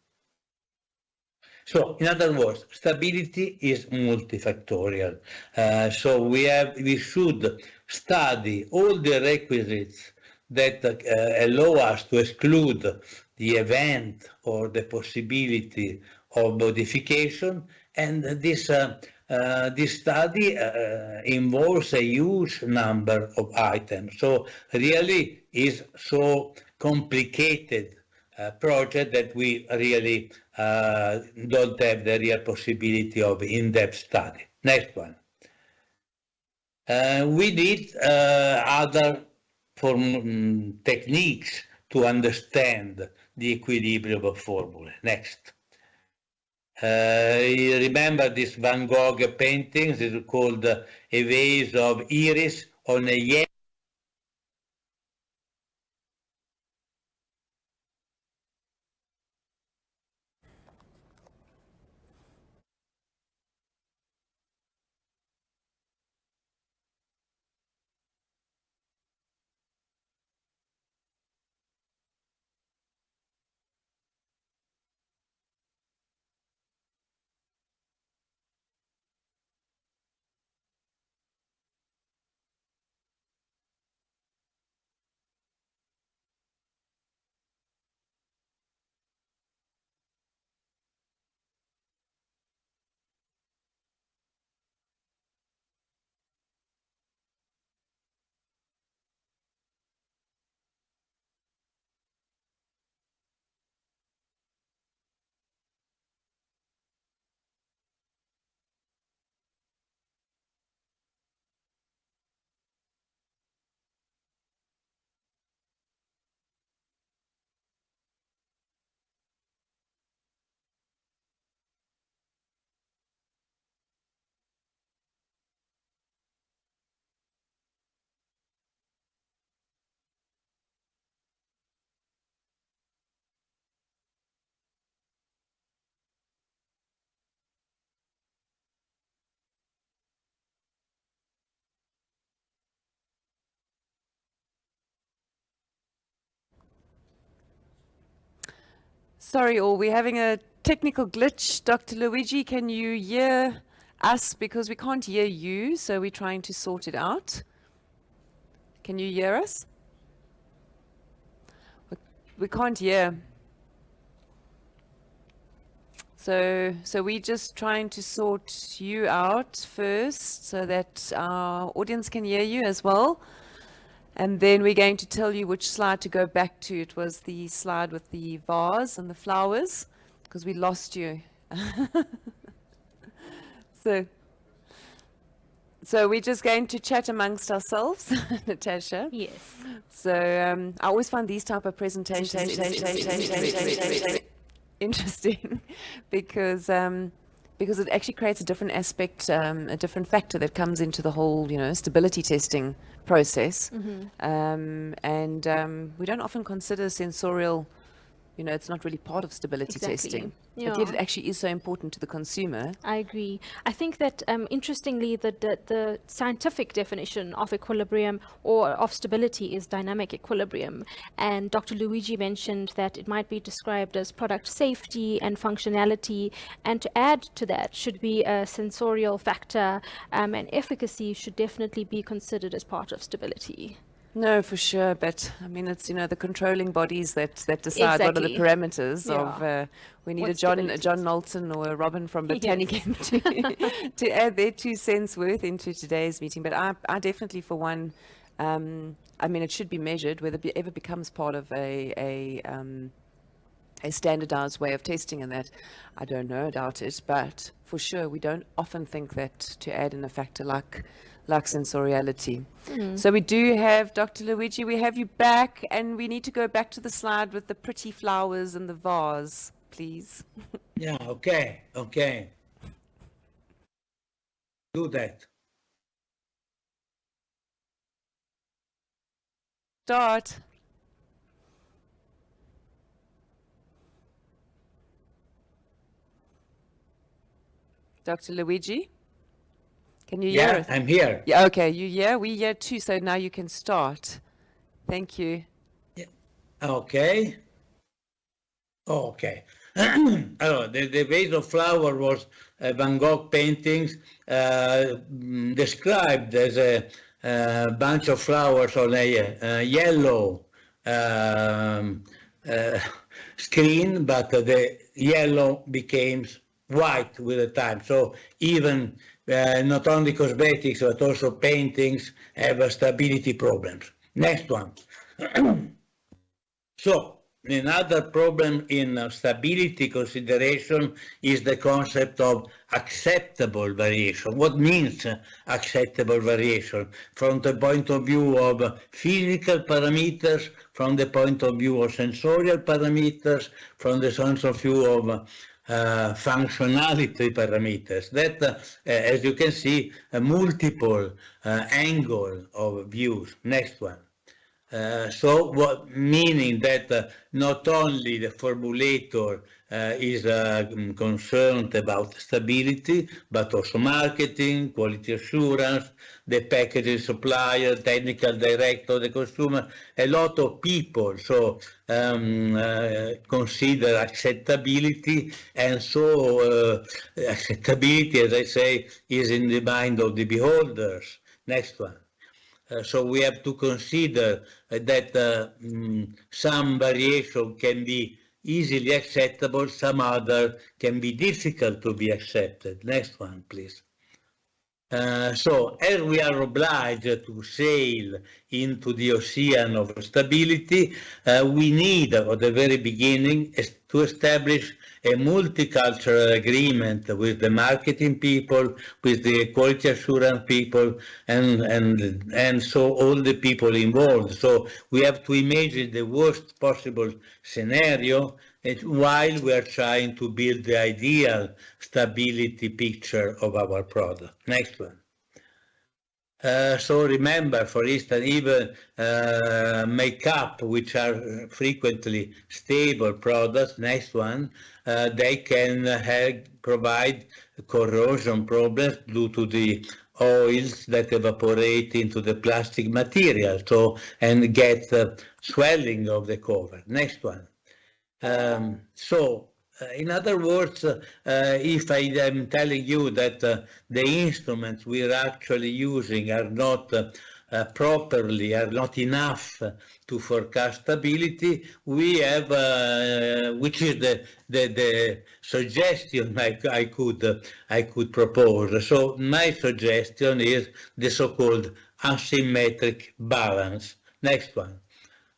[SPEAKER 5] So, in other words, stability is multifactorial. So we should study all the requisites that allow us to exclude the event or the possibility of modification, and this study involves a huge number of items. So really is so complicated project that we really don't have the real possibility of in-depth study. Next one. We need other techniques to understand the equilibrium of formula. Next. You remember this Van Gogh paintings? It's called A Vase of Iris on a yellow.
[SPEAKER 3] Sorry all, we're having a technical glitch. Dr. Luigi, can you hear us? Because we can't hear you, so we're trying to sort it out. Can you hear us? We can't hear. So we're just trying to sort you out first so that our audience can hear you as well. And then we're going to tell you which slide to go back to. It was the slide with the vase and the flowers, because we lost you. So we're just going to chat amongst ourselves, Natasha.
[SPEAKER 1] Yes.
[SPEAKER 3] So I always find these type of presentations interesting because it actually creates a different aspect, a different factor that comes into the whole, stability testing process. And we don't often consider sensorial, it's not really part of stability testing. But yet it actually is so important to the consumer.
[SPEAKER 1] I agree. I think that interestingly, the scientific definition of equilibrium or of stability is dynamic equilibrium. And Dr. Luigi mentioned that it might be described as product safety and functionality. And to add to that should be a sensorial factor, and efficacy should definitely be considered as part of stability.
[SPEAKER 3] No, for sure. But I mean, it's, the controlling bodies that decide what are the parameters of, we need a John Knowlton or a Robin from Botanicam to add their 2 cents worth into today's meeting. But I definitely, for one, I mean, it should be measured. Whether it ever becomes part of a standardized way of testing and that, I don't know, doubt it. But for sure, we don't often think that to add in a factor like sensoriality. So we do have Dr. Luigi, we have you back, and we need to go back to the slide with the pretty flowers and the vase, please.
[SPEAKER 5] Yeah, okay. Do that.
[SPEAKER 3] Start. Dr. Luigi? Can you hear us?
[SPEAKER 5] Yeah, I'm here.
[SPEAKER 3] Yeah, okay, you hear? We hear too, so now you can start. Thank you.
[SPEAKER 5] Yeah. Okay. The vase of flower was Van Gogh paintings described as a bunch of flowers on a yellow screen, but the yellow became white with the time. So even not only cosmetics, but also paintings have stability problems. Next one. So another problem in stability consideration is the concept of acceptable variation. What means acceptable variation? From the point of view of physical parameters, from the point of view of sensorial parameters, from the point of view of functionality parameters. That, as you can see, a multiple angle of views. Next one. So what meaning that not only the formulator is concerned about stability, but also marketing, quality assurance, the packaging supplier, technical director, the consumer, a lot of people so consider acceptability, and so acceptability, as I say, is in the mind of the beholders. Next one. So we have to consider that some variation can be easily acceptable, some other can be difficult to be accepted. Next one, please. So as we are obliged to sail into the ocean of stability, we need at the very beginning to establish a multicultural agreement with the marketing people, with the quality assurance people, and so all the people involved. So we have to imagine the worst possible scenario while we are trying to build the ideal stability picture of our product. Next one. So remember, for instance, even makeup, which are frequently stable products, next one, they can provide corrosion problems due to the oils that evaporate into the plastic material, so and get swelling of the cover. Next one. So In other words, if I am telling you that the instruments we are actually using are not properly, are not enough to forecast stability, we have, which is the suggestion I could propose. So my suggestion is the so-called asymmetric balance. Next one.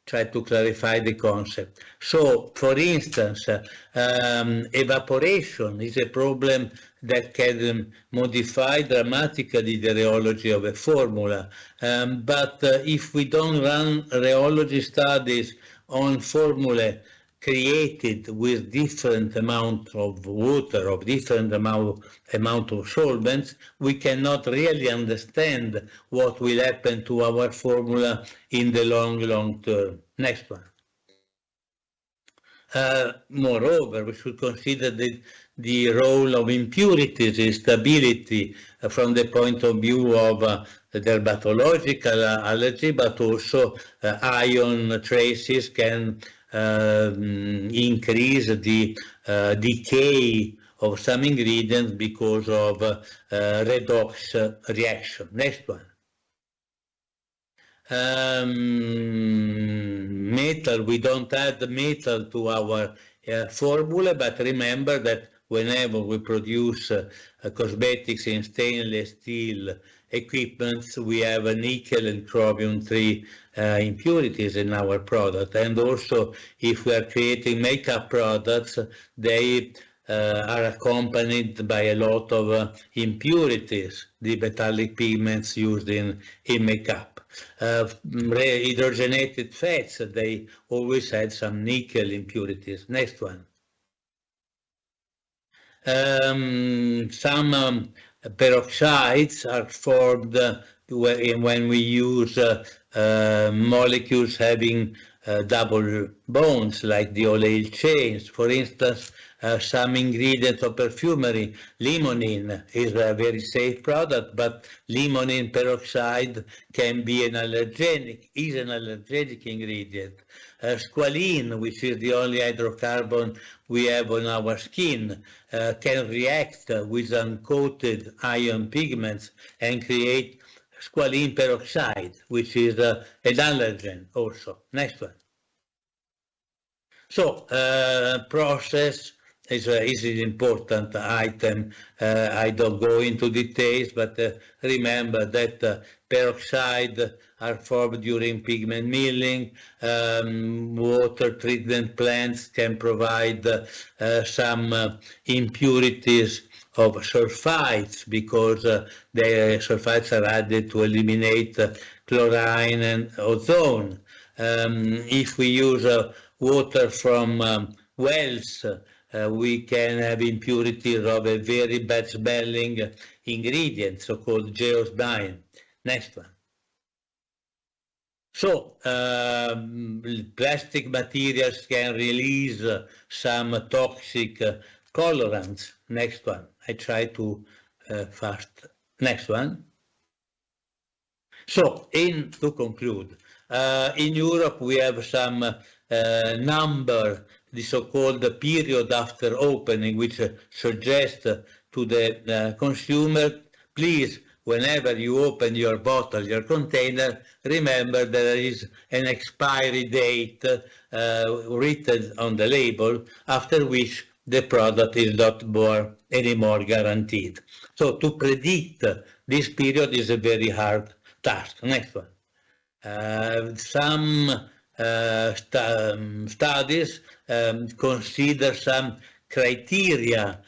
[SPEAKER 5] Try to clarify the concept. So, for instance, evaporation is a problem that can modify dramatically the rheology of a formula. But if we don't run rheology studies on formulae created with different amount of water, of different amount of solvents, we cannot really understand what will happen to our formula in the long term. Next one. Moreover, we should consider the role of impurities in stability from the point of view of dermatological allergy, but also ion traces can increase the decay of some ingredients because of redox reaction. Next one. Metal, we don't add metal to our formula, but remember that whenever we produce cosmetics in stainless steel equipments, we have a nickel and chromium-3 impurities in our product. And also, if we are creating makeup products, they are accompanied by a lot of impurities, the metallic pigments used in makeup. Hydrogenated fats, they always had some nickel impurities. Next one. Some peroxides are formed when we use molecules having double bonds, like the oleal chains. For instance, some ingredients of perfumery, limonene is a very safe product, but limonene peroxide can be an allergenic, is an allergenic ingredient. Squalene, which is the only hydrocarbon we have on our skin, can react with uncoated ion pigments and create squalene peroxide, which is an allergen also. Next one. So, process is an important item. I don't go into details, but remember that peroxide are formed during pigment milling. Water treatment plants can provide some impurities of sulfides because the sulfides are added to eliminate chlorine and ozone. If we use water from wells, we can have impurities of a very bad smelling ingredient, so-called geosmine. Next one. So, plastic materials can release some toxic colorants. Next one. I try to fast. Next one. So, to conclude, in Europe we have some number, the so-called period after opening, which suggests to the consumer, please, whenever you open your bottle, your container, remember there is an expiry date written on the label, after which the product is not anymore guaranteed. So to predict this period is a very hard task. Next one. Some studies consider some criteria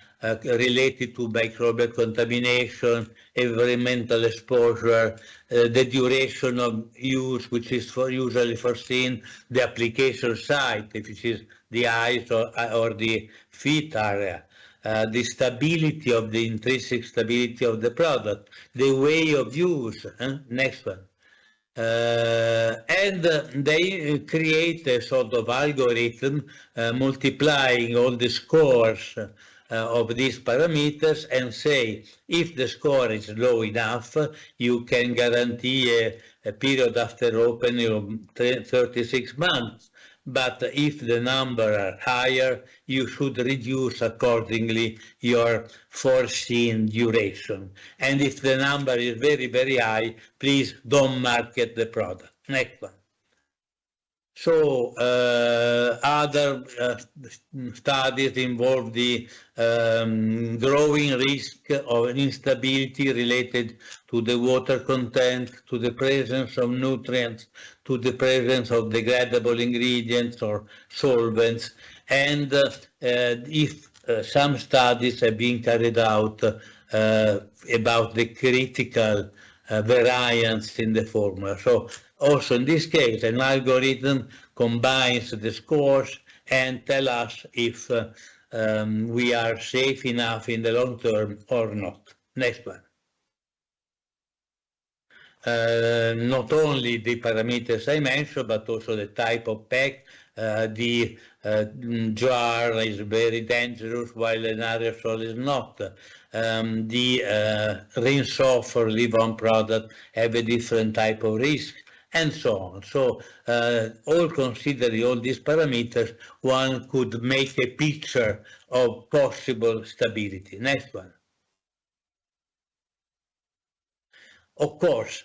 [SPEAKER 5] related to microbial contamination, environmental exposure, the duration of use, which is usually foreseen, the application site, if it is the eyes or the feet area, the stability of the intrinsic stability of the product, the way of use. Next one. And they create a sort of algorithm multiplying all the scores of these parameters and say if the score is low enough, you can guarantee a period after opening of 36 months. but if the number are higher, you should reduce accordingly your foreseen duration. And if the number is very, very high, please don't market the product. Next one. So other studies involve the growing risk of instability related to the water content, to the presence of nutrients, to the presence of degradable ingredients or solvents, and if some studies have been carried out about the critical variance in the formula. So also in this case, an algorithm combines the scores and tell us if we are safe enough in the long term or not. Next one. Not only the parameters I mentioned, but also the type of pack. The jar is very dangerous, while an aerosol is not. The rinse off or leave on product have a different type of risk, and so on. So all considering all these parameters, one could make a picture of possible stability. Next one. Of course,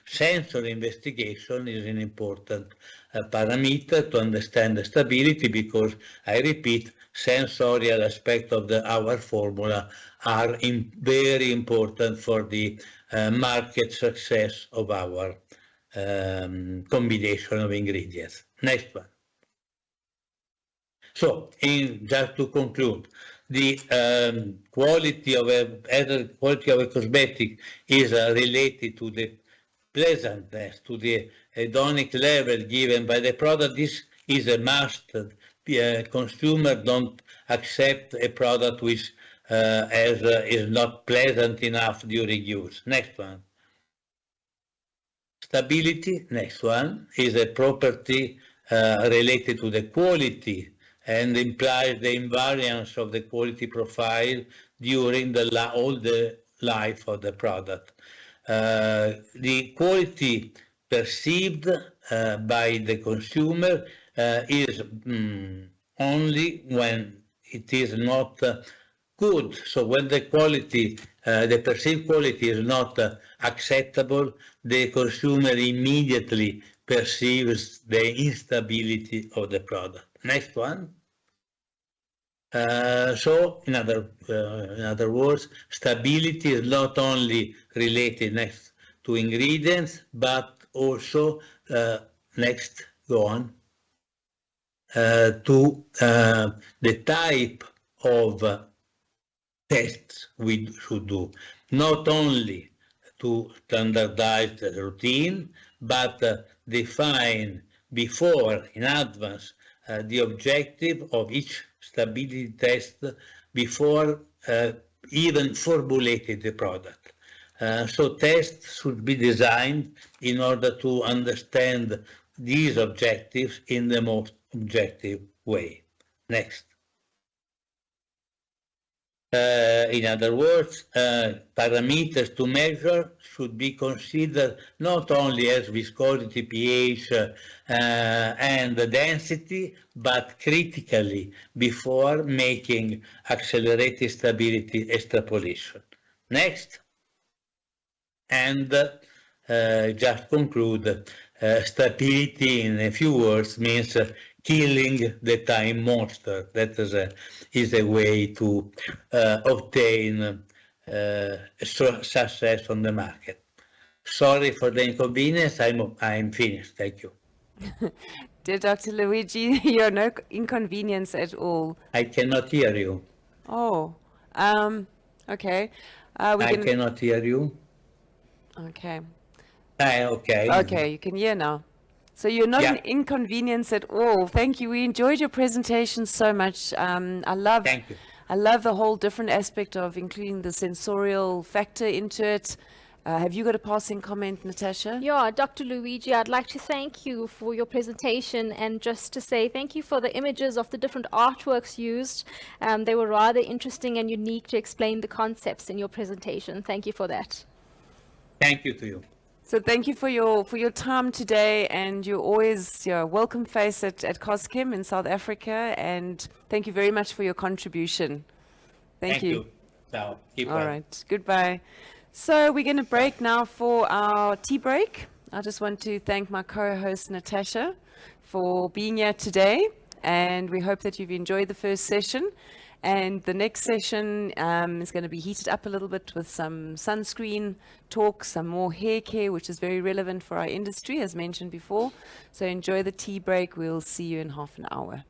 [SPEAKER 5] sensor investigation is an important parameter to understand the stability, because, I repeat, sensorial aspects of our formula are very important for the market success of our combination of ingredients. Next one. So, just to conclude, the quality of a cosmetic is related to the pleasantness, to the hedonic level given by the product. This is a must. Consumers don't accept a product which is not pleasant enough during use. Next one. Stability, next one, is a property related to the quality and implies the invariance of the quality profile during all the life of the product. The quality perceived by the consumer is only when it is not good. So when the quality, the perceived quality is not acceptable, the consumer immediately perceives the instability of the product. Next one. So, in other words, stability is not only related next to ingredients, but also next, go on, to the type of tests we should do, not only to standardize the routine, but define before, in advance, the objective of each stability test before even formulating the product. So tests should be designed in order to understand these objectives in the most objective way. Next. In other words, parameters to measure should be considered not only as viscosity, pH, and the density, but critically before making accelerated stability extrapolation. Next. And just conclude, stability in a few words means killing the time monster. That is a way to obtain success on the market. Sorry for the inconvenience. I'm finished. Thank you.
[SPEAKER 3] Dear Dr. Luigi, you're no inconvenience at all.
[SPEAKER 5] I cannot hear you.
[SPEAKER 3] Oh, okay.
[SPEAKER 5] I cannot hear you.
[SPEAKER 3] Okay.
[SPEAKER 5] Okay.
[SPEAKER 3] Okay, you can hear now. So you're not an inconvenience at all. Thank you. We enjoyed your presentation so much.
[SPEAKER 5] Thank you.
[SPEAKER 3] I love the whole different aspect of including the sensorial factor into it. Have you got a passing comment, Natasha?
[SPEAKER 1] Yeah, Dr. Luigi, I'd like to thank you for your presentation, and just to say thank you for the images of the different artworks used. They were rather interesting and unique to explain the concepts in your presentation. Thank you for that.
[SPEAKER 5] Thank you to you.
[SPEAKER 3] So thank you for your time today, and you're always your welcome face at COSCEM in South Africa, and thank you very much for your contribution. Thank you.
[SPEAKER 5] Ciao. Keep
[SPEAKER 3] All
[SPEAKER 5] well.
[SPEAKER 3] right, goodbye. So we're going to break now for our tea break. I just want to thank my co-host Natasha for being here today, and we hope that you've enjoyed the first session. And the next session is going to be heated up a little bit with some sunscreen talk, some more hair care, which is very relevant for our industry, as mentioned before. So enjoy the tea break. We'll see you in half an hour.